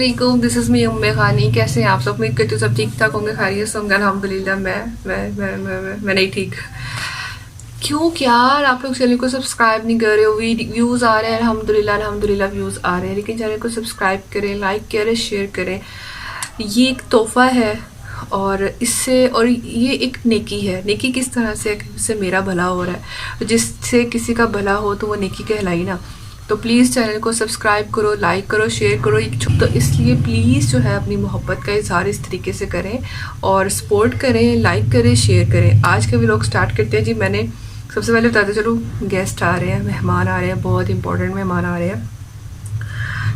अस्सलामुअलैकुम, this is me उम्मे खानी। कैसे हैं आप सब? उम्मीद करती हूँ सब ठीक ठाक होंगे, खैरियत से होंगे। अल्हम्दुलिल्लाह मैं नहीं ठीक। क्यों यार आप लोग चैनल को सब्सक्राइब नहीं कर रहे हो? व्यूज़ आ रहे हैं, अल्हम्दुलिल्लाह व्यूज़ आ रहे हैं, लेकिन चैनल को सब्सक्राइब करें, लाइक करें, शेयर करें। ये एक तोहफ़ा है और इससे, और ये एक नेकी है। नेकी किस तरह से? इससे मेरा भला हो रहा है। जिससे किसी का भला हो तो वो नेकी कहलाई ना। तो प्लीज़ चैनल को सब्सक्राइब करो, लाइक करो, शेयर करो। तो इसलिए प्लीज़ जो है अपनी मोहब्बत का इजहार इस तरीके से करें और सपोर्ट करें, लाइक करें, शेयर करें। आज के व्लॉग स्टार्ट करते हैं जी। मैंने सबसे पहले बताते चलो, गेस्ट आ रहे हैं, मेहमान आ रहे हैं, बहुत इंपॉर्टेंट मेहमान आ रहे हैं।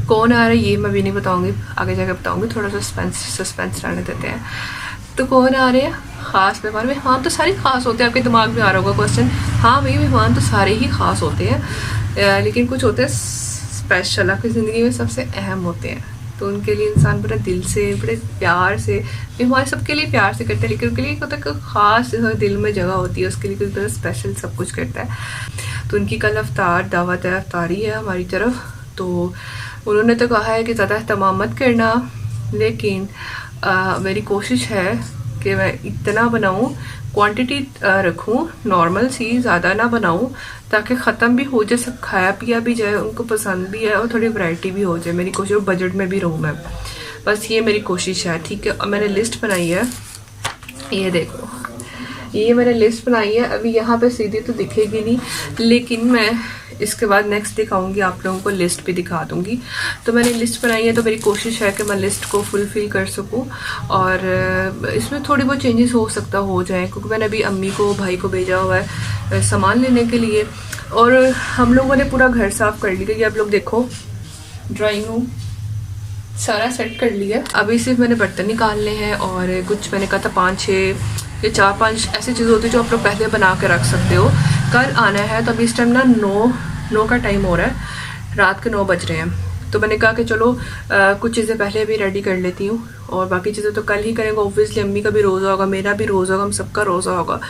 कौन आ रहा है ये मैं भी नहीं बताऊँगी, आगे जाकर बताऊँगी। थोड़ा सा सस्पेंस रहने देते हैं। तो कौन आ रहे हैं? ख़ास मेहमान। मेहमान तो सारे ख़ास होते हैं। आपके दिमाग में आ रहा होगा क्वेश्चन, हाँ भाई मेहमान तो सारे ही ख़ास होते हैं, लेकिन कुछ होते हैं स्पेशल, आपकी ज़िंदगी में सबसे अहम होते हैं। तो उनके लिए इंसान बड़े दिल से, बड़े प्यार से, मेहमान सबके लिए प्यार से करते हैं, लेकिन उनके लिए एक होता है कि ख़ास दिल में जगह होती है, उसके लिए कुछ बड़ा स्पेशल सब कुछ करता है। तो उनकी कल दावत है, अफ्तारी है हमारी तरफ। तो उन्होंने तो कहा है कि ज़्यादा अहतमाम मत करना, लेकिन मेरी कोशिश है कि मैं इतना बनाऊं, क्वांटिटी रखूं नॉर्मल सी, ज़्यादा ना बनाऊं, ताकि ख़त्म भी हो जाए, सब खाया पिया भी जाए, उनको पसंद भी है और थोड़ी वैरायटी भी हो जाए। मेरी कोशिश, बजट में भी रहूं मैं, बस ये मेरी कोशिश है। ठीक है, और मैंने लिस्ट बनाई है, ये देखो, ये मैंने लिस्ट बनाई है। अभी यहाँ पे सीधी तो दिखेगी नहीं, लेकिन मैं इसके बाद नेक्स्ट दिखाऊंगी आप लोगों को, लिस्ट भी दिखा दूंगी। तो मैंने लिस्ट बनाई है, तो मेरी कोशिश है कि मैं लिस्ट को फुलफिल कर सकूं, और इसमें थोड़ी बहुत चेंजेस हो सकता हो जाए, क्योंकि मैंने अभी अम्मी को, भाई को भेजा हुआ है सामान लेने के लिए। और हम लोगों ने पूरा घर साफ कर लिया। ये आप लोग देखो, ड्राइंग रूम सारा सेट कर लिया। अभी सिर्फ मैंने बर्तन निकालने हैं, और कुछ मैंने कहा था 5-6 या 4-5 ऐसी चीज़ें होती है जो आप लोग पहले बना के रख सकते हो। कल आना है, तो अभी इस टाइम ना 9 का टाइम हो रहा है, रात के 9 बज रहे हैं। तो मैंने कहा कि चलो कुछ चीज़ें पहले भी रेडी कर लेती हूँ, और बाकी चीज़ें तो कल ही करेंगे। ऑब्वियसली अम्मी का भी रोज़ा होगा, मेरा भी रोज़ा होगा, हम सबका रोज़ा होगा,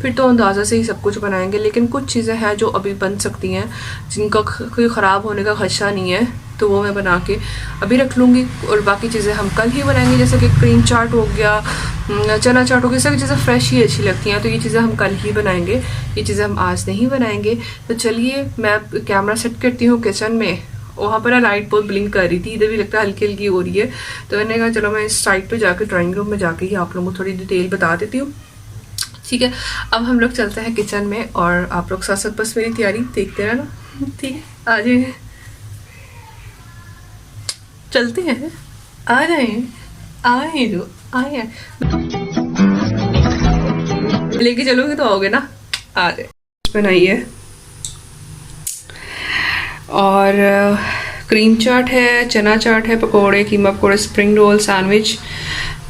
फिर तो अंदाज़ा से ही सब कुछ बनाएंगे। लेकिन कुछ चीज़ें हैं जो अभी बन सकती हैं, जिनका कोई ख़राब होने का खदशा नहीं है, तो वो मैं बना के अभी रख लूँगी। और बाकी चीज़ें हम कल ही बनाएंगे, जैसे कि क्रीम चाट हो गया, चना चाट हो गया, सभी चीज़ें फ्रेश ही अच्छी लगती हैं, तो ये चीज़ें हम कल ही बनाएंगे, ये चीज़ें हम आज नहीं बनाएंगे। तो चलिए मैं कैमरा सेट करती हूँ किचन में। वहाँ पर ना लाइट बहुत ब्लिंक कर रही थी, इधर भी लगता है हल्की हल्की हो रही है। तो मैंने कहा चलो मैं इस साइड पे जाकर, ड्राइंग रूम में जाके ही आप लोगों को थोड़ी डिटेल बता देती हूँ। ठीक है, अब हम लोग चलते हैं किचन में, और आप लोग साथ साथ बस मेरी तैयारी देखते रहना। ठीक है, आ जाइए, चलते हैं, आ जाए, आए जो आए लेके चलोगे तो आओगे ना, आ जाए। बनाइए, और क्रीम चाट है, चना चाट है, पकोड़े, कीमा पकोड़े, spring roll, sandwich,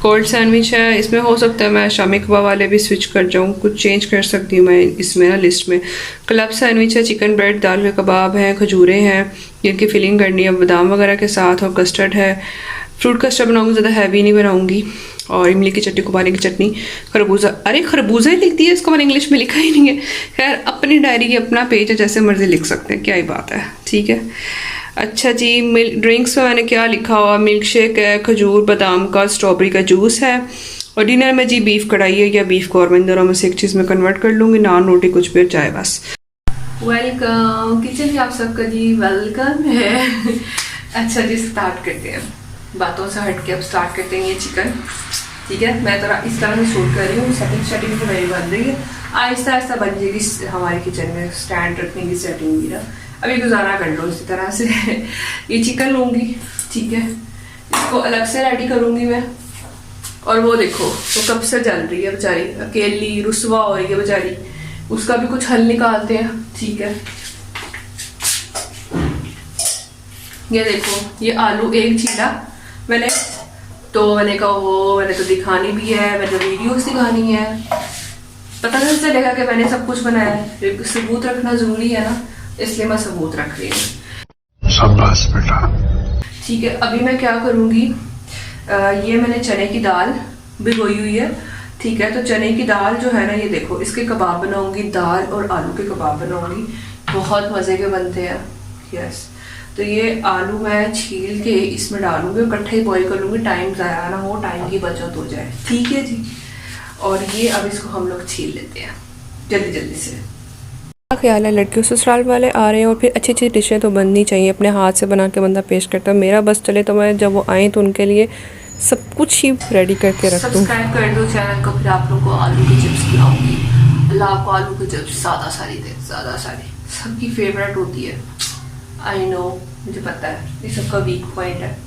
cold sandwich है। इसमें हो सकता है मैं शामी कबाब वाले भी स्विच कर जाऊँ, कुछ चेंज कर सकती हूँ मैं इसमें ना लिस्ट में। क्लब सैंडविच है, चिकन ब्रेड, दाल के कबाब हैं, खजूरें हैं, जिनकी फिलिंग करनी है बादाम वगैरह के साथ, और कस्टर्ड है। फ्रूट कस्टर्ड बनाऊँगी, ज़्यादा हैवी नहीं बनाऊँगी। और इमली की चटनी, कुबारे की चटनी, खरबूजा, अरे खरबूजा ही लिखती है इसको, मैंने इंग्लिश में लिखा ही नहीं है। खैर अपनी डायरी की अपना पेज है, जैसे मर्जी लिख सकते हैं, क्या ही बात है। ठीक है, अच्छा जी। ड्रिंक्स में मैंने क्या लिखा हुआ, मिल्क शेक है, खजूर, बादाम का, स्ट्रॉबेरी का जूस है। और डिनर में जी बीफ कढ़ाई है या बीफ कौरमा, इन दोनों में से एक चीज़ में कन्वर्ट कर लूँगी, नान रोटी कुछ भी, चाय बस। वेलकम किचन में आप सबका जी वेलकम है। अच्छा जी, स्टार्ट करते हैं, बातों से हट के अब स्टार्ट करते हैं। ये चिकन, ठीक है, मैं तो इस तरह से शूट कर रही हूँ, सेटिंग तो मेरी बन रही है, आहिस्ता आहिस्ता बन जाएगी हमारे किचन में स्टैंड रखने की सेटिंग भी ना। अभी गुजारा कर लो इसी तरह से। ये चिकन लूँगी, ठीक है, इसको अलग से रेडी करूँगी मैं। और वो देखो, वो कब से जल रही है बेचारी, अकेली रुसवा हो रही है बेचारी, उसका भी कुछ हल निकालते हैं। ठीक है, ये देखो, ये आलू एक छीला मैंने, तो मैंने कहा वो मैंने तो दिखानी भी है, मैंने वीडियोस दिखानी है, पता नहीं चलेगा कि मैंने सब कुछ बनाया है। सबूत रखना जरूरी है ना, इसलिए मैं सबूत रख रही हूँ। शाबाश बेटा। ठीक है, अभी मैं क्या करूँगी, ये मैंने चने की दाल भिगोई हुई है। ठीक है, तो चने की दाल जो है ना, ये देखो, इसके कबाब बनाऊंगी, दाल और आलू के कबाब बनाऊंगी, बहुत मज़े के बनते हैं। यस, तो ये आलू मैं छील के इसमें डालूंगी और इकट्ठे ही बॉईल कर लूँगी, टाइम ज़ाया ना हो, टाइम की बचत हो जाए। ठीक है जी। और ये अब इसको हम लोग छील लेते हैं जल्दी जल्दी से। क्या ख्याल है, लड़कियों ससुराल वाले आ रहे हैं और फिर अच्छी अच्छी डिशें तो बननी चाहिए, अपने हाथ से बना के बंदा पेश करता है। मेरा बस चले तो मैं जब वो आए तो उनके लिए सब कुछ ही रेडी करके रख दूँ। सब्सक्राइब कर दो चैनल को, फिर आप लोग को आलू की चिप्स खिलाऊंगी। अल्लाह आपको आलू की चिप्स ज़्यादा सारी दे, ज़्यादा सारी। सबकी फेवरेट होती है, आई नो, मुझे पता है, ये सबका वीक पॉइंट है।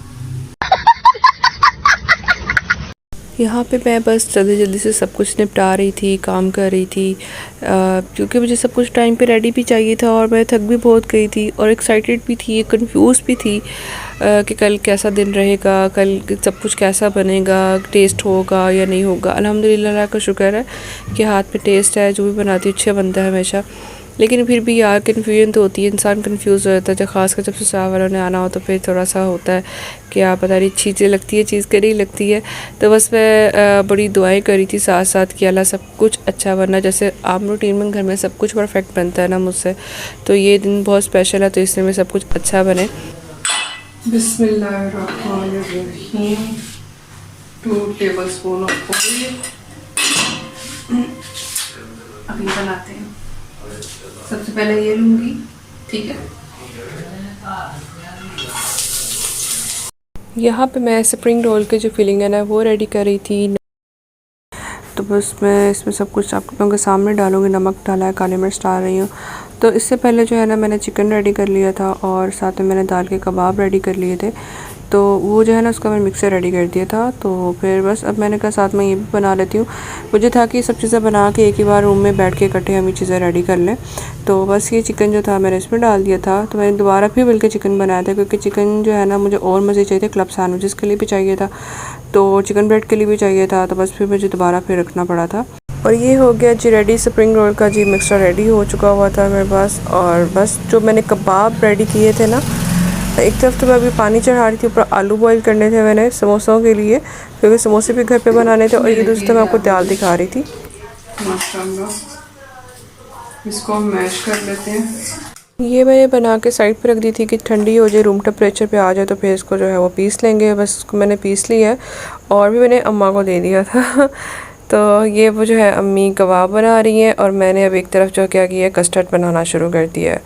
यहाँ पे मैं बस जल्दी जल्दी से सब कुछ निपटा रही थी, काम कर रही थी, क्योंकि मुझे सब कुछ टाइम पे रेडी भी चाहिए था और मैं थक भी बहुत गई थी और एक्साइटेड भी थी, कंफ्यूज भी थी कि कल कैसा दिन रहेगा, कल सब कुछ कैसा बनेगा, टेस्ट होगा या नहीं होगा। अल्हम्दुलिल्लाह, अल्लाह का शुक्र है कि हाथ पे टेस्ट है, जो भी बनाती अच्छा बनता है हमेशा। लेकिन फिर भी यार कन्फ्यूजन तो होती है, इंसान कंफ्यूज हो जाता है, जब खासकर जब ससुराल वालों ने आना हो तो फिर थोड़ा सा होता है कि आप पता नहीं चीज़ें लगती है, चीज़ करी लगती है। तो बस मैं बड़ी दुआएं करी थी साथ साथ कि अल्लाह सब कुछ अच्छा बनना, जैसे आम रूटीन में घर में सब कुछ परफेक्ट बनता है ना मुझसे, तो ये दिन बहुत स्पेशल है, तो इसलिए में सब कुछ अच्छा बने। बिस्मिल्लाहिर्रहमानिर्रहीम। 2 टेबलस्पून ऑफ ऑयल अभी बनाते हैं। सबसे पहले ये लूँगी, ठीक है। यहाँ पे मैं स्प्रिंग रोल के जो फिलिंग है ना वो रेडी कर रही थी। तो बस मैं इसमें सब कुछ आप लोगों के सामने डालूँगी। नमक डाला है, काली मिर्च डाल रही हूँ। तो इससे पहले जो है ना मैंने चिकन रेडी कर लिया था और साथ में मैंने दाल के कबाब रेडी कर लिए थे। तो वो जो है ना उसका मैं मिक्सर रेडी कर दिया था। तो फिर बस अब मैंने कहा साथ में ये भी बना लेती हूँ। मुझे था कि सब चीज़ें बना के एक ही बार रूम में बैठ के इकट्ठे हम ये चीज़ें रेडी कर लें। तो बस ये चिकन जो था मैंने इसमें डाल दिया था। तो मैंने दोबारा फिर बल्कि चिकन बनाया था, क्योंकि चिकन जो है ना मुझे और मज़े चाहिए थे। क्लब सैंडविचेस के लिए भी चाहिए था, तो चिकन ब्रेड के लिए भी चाहिए था। तो बस फिर मुझे दोबारा फिर रखना पड़ा था। और ये हो गया जी रेडी, स्प्रिंग रोल का जी मिक्सचर रेडी हो चुका हुआ था मेरे पास। और बस जो मैंने कबाब रेडी किए थे ना, एक तरफ तो मैं अभी पानी चढ़ा रही थी, ऊपर आलू बॉईल करने थे मैंने समोसों के लिए, क्योंकि समोसे भी घर पे बनाने थे। और ये दूसरी मैं आपको दाल दिखा रही थी। माशाल्लाह, इसको मैश कर लेते हैं। ये मैंने बना के साइड पे रख दी थी कि ठंडी हो जाए, रूम टेम्परेचर पे आ जाए, तो फिर इसको जो है वो पीस लेंगे। बस इसको मैंने पीस लिया है और भी मैंने अम्मा को दे दिया था। तो ये वो जो है अम्मी कबाब बना रही हैं और मैंने अब एक तरफ जो क्या किया है कस्टर्ड बनाना शुरू कर दिया है।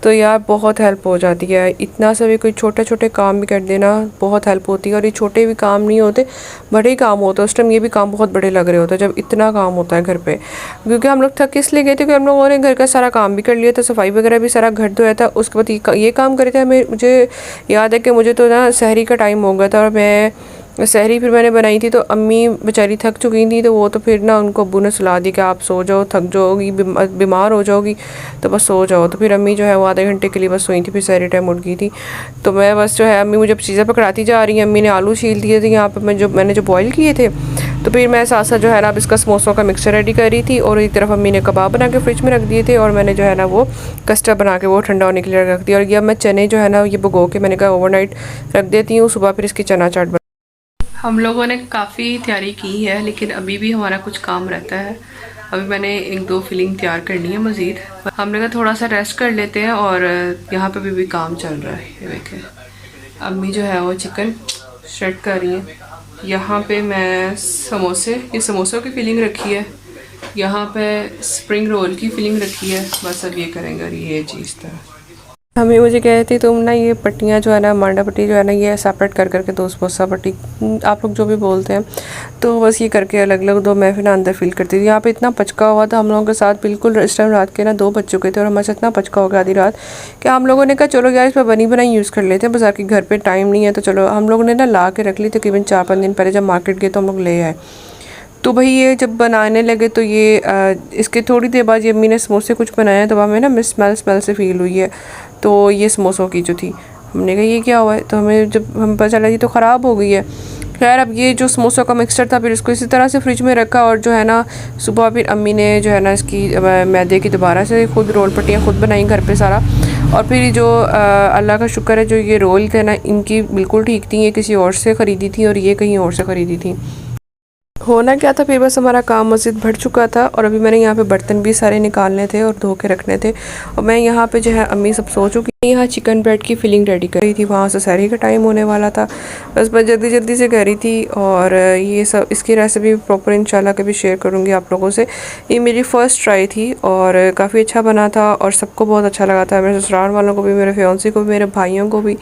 तो यार बहुत हेल्प हो जाती है, इतना सा भी कोई छोटे छोटे काम भी कर देना बहुत हेल्प होती है। और ये छोटे भी काम नहीं होते, बड़े ही काम होते हैं। उस टाइम ये भी काम बहुत बड़े लग रहे होते हैं जब इतना काम होता है घर पे, क्योंकि हम लोग थक इसलिए गए थे कि हम लोगों ने घर का सारा काम भी कर लिया था, सफाई वगैरह भी सारा घर धोया था। उसके बाद ये काम करे थे। मुझे याद है कि मुझे तो ना सहरी का टाइम हो गया था और मैं सहरी फिर मैंने बनाई थी। तो अम्मी बेचारी थक चुकी थी, तो वो तो फिर ना उनको अब्बू ने सुला दी कि आप सो जाओ, थक जाओगी, बीमार हो जाओगी, तो बस सो जाओ। तो फिर अम्मी जो है वो आधे घंटे के लिए बस सोई थी, फिर सहरी टाइम उठ गई थी। तो मैं बस जो है अम्मी मुझे चीज़ें पकड़ाती जा रही हैं। अम्मी ने आलू छील दिए थे यहाँ पर मैंने जो बॉयल किए थे। तो फिर मैं साथ साथ जो है ना अब इसका समोसों का मिक्सचर रेडी कर रही थी। और एक तरफ अम्मी ने कबाब बना के फ्रिज में रख दिए थे और मैंने जो है ना वो कस्टर्ड बना के वो ठंडा होने के लिए रख दिया। और ये मैं चने जो है ना ये भिगो के मैंने कहा ओवरनाइट रख देती हूँ, सुबह फिर इसकी चना चाट। हम लोगों ने काफ़ी तैयारी की है, लेकिन अभी भी हमारा कुछ काम रहता है। अभी मैंने 1-2 फिलिंग तैयार करनी है मज़ीद। हमने कहा थोड़ा सा रेस्ट कर लेते हैं और यहाँ पे भी काम चल रहा है। ये देखें अम्मी जो है वो चिकन श्रेड कर रही है। यहाँ पे मैं ये समोसों की फिलिंग रखी है, यहाँ पे स्प्रिंग रोल की फिलिंग रखी है। बस अब ये करेंगे और ये चीज़ तरह हमें मुझे कह रही थी तुम ना ये पट्टियाँ जो है ना मांडा पट्टी जो है ना ये सेपरेट कर करके दो, समोसा पट्टी आप लोग जो भी बोलते हैं, तो बस ये करके अलग अलग दो। मैं फिर ना अंदर फील करती थी। यहाँ पे इतना पचका हुआ था हम लोगों के साथ, बिल्कुल इस टाइम रात के ना 2 बज चुके थे और हमारे साथ इतना पचका हो गया आधी रात कि हम लोगों ने कहा चलो यार इस पर बनी बनाई यूज़ कर लेते हैं। बाजार के घर पर टाइम नहीं है तो चलो हम लोगों ने ना ला के रख ली। तकरीबन 4-5 दिन पहले जब मार्केट गए तो हम लोग ले आए। तो भाई ये जब बनाने लगे तो ये इसके थोड़ी देर बाद ये अम्मी ने समोसे कुछ बनाए, तो हमें ना स्मेल से फील हुई है। तो ये समोसों की जो थी, हमने कहा ये क्या हुआ है, तो हमें जब हम पता चला ये तो ख़राब हो गई है। खैर अब ये जो समोसों का मिक्सचर था फिर इसको इसी तरह से फ्रिज में रखा और जो है ना सुबह फिर अम्मी ने जो है ना इसकी मैदे की दोबारा से खुद रोल पट्टियाँ खुद बनाई घर पे सारा। और फिर जो अल्लाह का शुक्र है जो ये रोल थे ना इनकी बिल्कुल ठीक थी, ये किसी और से ख़रीदी थी और ये कहीं और से ख़रीदी थी। होना क्या था फिर बस हमारा काम मज़ीद बढ़ चुका था और अभी मैंने यहाँ पे बर्तन भी सारे निकालने थे और धो के रखने थे। और मैं यहाँ पे जो है अम्मी सब सो चुकी यहाँ चिकन ब्रेड की फिलिंग रेडी कर रही थी, वहाँ से सहरी का टाइम होने वाला था। बस मैं जल्दी जल्दी से कर रही थी और ये सब इसकी रेसिपी प्रॉपर इंशाल्लाह कभी शेयर करूँगी आप लोगों से। ये मेरी फ़र्स्ट ट्राई थी और काफ़ी अच्छा बना था और सबको बहुत अच्छा लगा था। मेरे ससुराल वालों को भी, मेरे फियांसे को भी, मेरे भाइयों को भी,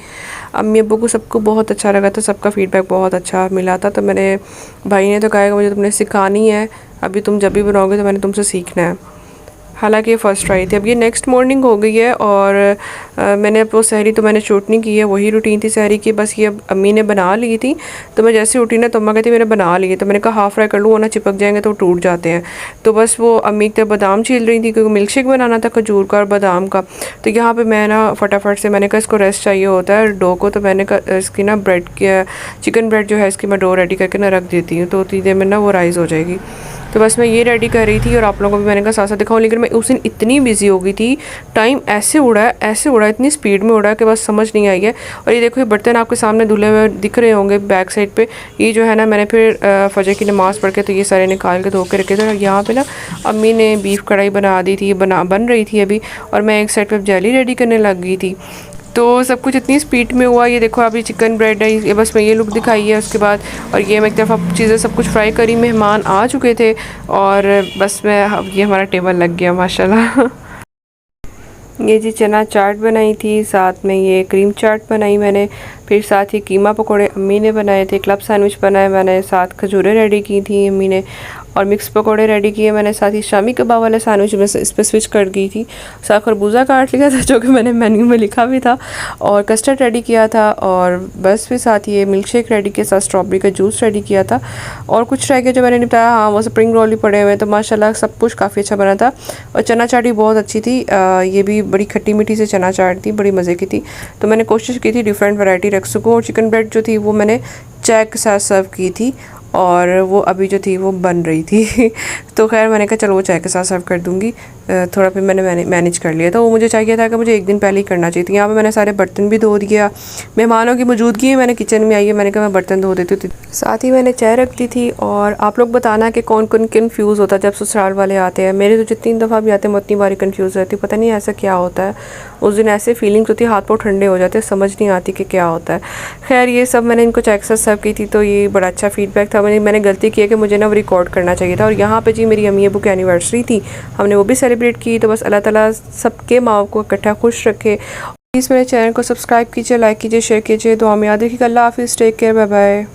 अम्मी अब्बू को, सबको बहुत अच्छा लगा था। सबका फ़ीडबैक बहुत अच्छा मिला था। तो मेरे भाई ने तो कहा कि मुझे तुमने सिखानी है, अभी तुम जब भी बनाओगे तो मैंने तुमसे सीखना है। हालांकि ये फ़र्स्ट ट्राई थी। अब ये नेक्स्ट मॉर्निंग हो गई है और मैंने अब वो सहरी तो मैंने शूट नहीं की है, वही रूटीन थी सहरी की। बस ये अम्मी ने बना ली थी तो मैं जैसे उठी ना तो अम्मा कहती मैंने बना ली है, तो मैंने कहा हाफ़ फ्राई कर लूँ, वरना चिपक जाएंगे तो टूट जाते हैं। तो बस वो अम्मी तो बादाम छील रही थी क्योंकि मिल्क शेक बनाना था खजूर का और बादाम का। तो यहाँ पर मैं ना फटाफट से, मैंने कहा इसको रेस्ट चाहिए होता है डो को, तो मैंने कहा इसकी ना ब्रेड की, चिकन ब्रेड जो है इसकी मैं डो रेडी करके ना रख देती हूँ, तो उतनी देर में ना वो राइज़ हो जाएगी। तो बस मैं ये रेडी कर रही थी और आप लोगों को भी मैंने कहा साथ साथ दिखाऊँ। लेकिन मैं उस दिन इतनी बिजी हो गई थी, टाइम ऐसे उड़ा, इतनी स्पीड में उड़ा कि बस समझ नहीं आई है। और ये देखो ये बर्तन आपके सामने धुले हुए दिख रहे होंगे बैक साइड पे। ये जो है ना मैंने फिर फजर की नमाज़ पढ़ के तो ये सारे निकाल के धो के रखे थे। और यहाँ पे ना अम्मी ने बीफ कढ़ाई बना दी थी, बन रही थी अभी, और मैं एक साइड पर जेली रेडी करने लग गई थी। तो सब कुछ इतनी स्पीड में हुआ। ये देखो अभी चिकन ब्रेड है, ये बस मैं ये लुक दिखाई है उसके बाद। और ये मैं एक तरफ अब चीज़ें सब कुछ फ्राई करी, मेहमान आ चुके थे और बस मैं, अब ये हमारा टेबल लग गया माशाल्लाह। ये जी चना चाट बनाई थी, साथ में ये क्रीम चाट बनाई मैंने, फिर साथ ही कीमा पकोड़े अम्मी ने बनाए थे, क्लब सैंडविच बनाए मैंने, साथ खजूरें रेडी की थी अम्मी ने, और मिक्स पकोड़े रेडी किए मैंने, साथ ही शामी कबाब वाला सैंडविच में इस पर स्विच कर गई थी। साथ खरबूजा काट लिया था जो कि मैंने मेन्यू में लिखा भी था, और कस्टर्ड रेडी किया था, और बस फिर साथ ये मिल्क शेक रेडी के साथ स्ट्रॉबेरी का जूस रेडी किया था। और कुछ रह गया जो मैंने नहीं बताया, हाँ वो स्प्रिंग रोल ही पड़े हुए, तो माशाल्लाह सब कुछ काफ़ी अच्छा बना था। और चना चाट भी बहुत अच्छी थी, ये भी बड़ी खट्टी मीठी से चना चाट थी, बड़ी मज़े की थी। तो मैंने कोशिश की थी डिफरेंट वैरायटी रख सकूँ। और चिकन ब्रेड जो थी वो मैंने चाय के साथ सर्व की थी, और वो अभी जो थी वो बन रही थी। तो खैर मैंने कहा चलो वो चाय के साथ सर्व कर दूँगी। थोड़ा फिर मैंने मैनेज कर लिया था। वो मुझे चाहिए था कि मुझे एक दिन पहले ही करना चाहिए था। यहाँ पे मैंने सारे बर्तन भी धो दिया, मेहमानों की मौजूदगी में मैंने किचन में आई है, मैंने कहा मैं बर्तन धो देती हूँ। साथ ही मैंने चाय रख दी थी। और आप लोग बताना कि कौन कौन कन्फ्यूज़ होता है जब ससुराल वाले आते हैं। मेरे तो जितनी दफ़ा भी आते हैं मैं उतनी बारी कन्फ्यूज़ रहती हूँ, पता नहीं ऐसा क्या होता है। उस दिन ऐसे फीलिंग्स होती है, हाथ पाँव ठंडे हो जाते हैं, समझ नहीं आती कि क्या होता है। खैर ये सब मैंने इनको चाय के साथ सर्व की थी, तो ये बड़ा अच्छा फीडबैक था। मैंने गलती की है कि मुझे ना वो रिकॉर्ड करना चाहिए था। और यहाँ पे जी मेरी अम्मी अब्बू की एनिवर्सरी थी, हमने वो भी सेलिब्रेट की। तो बस अल्लाह ताला सबके माँ को इकट्ठा खुश रखे। प्लीज़ मेरे चैनल को सब्सक्राइब कीजिए, लाइक कीजिए, शेयर कीजिए, दुआ में याद रखिएगा। अल्लाह हाफिज़, टेक केयर, बाय बाय।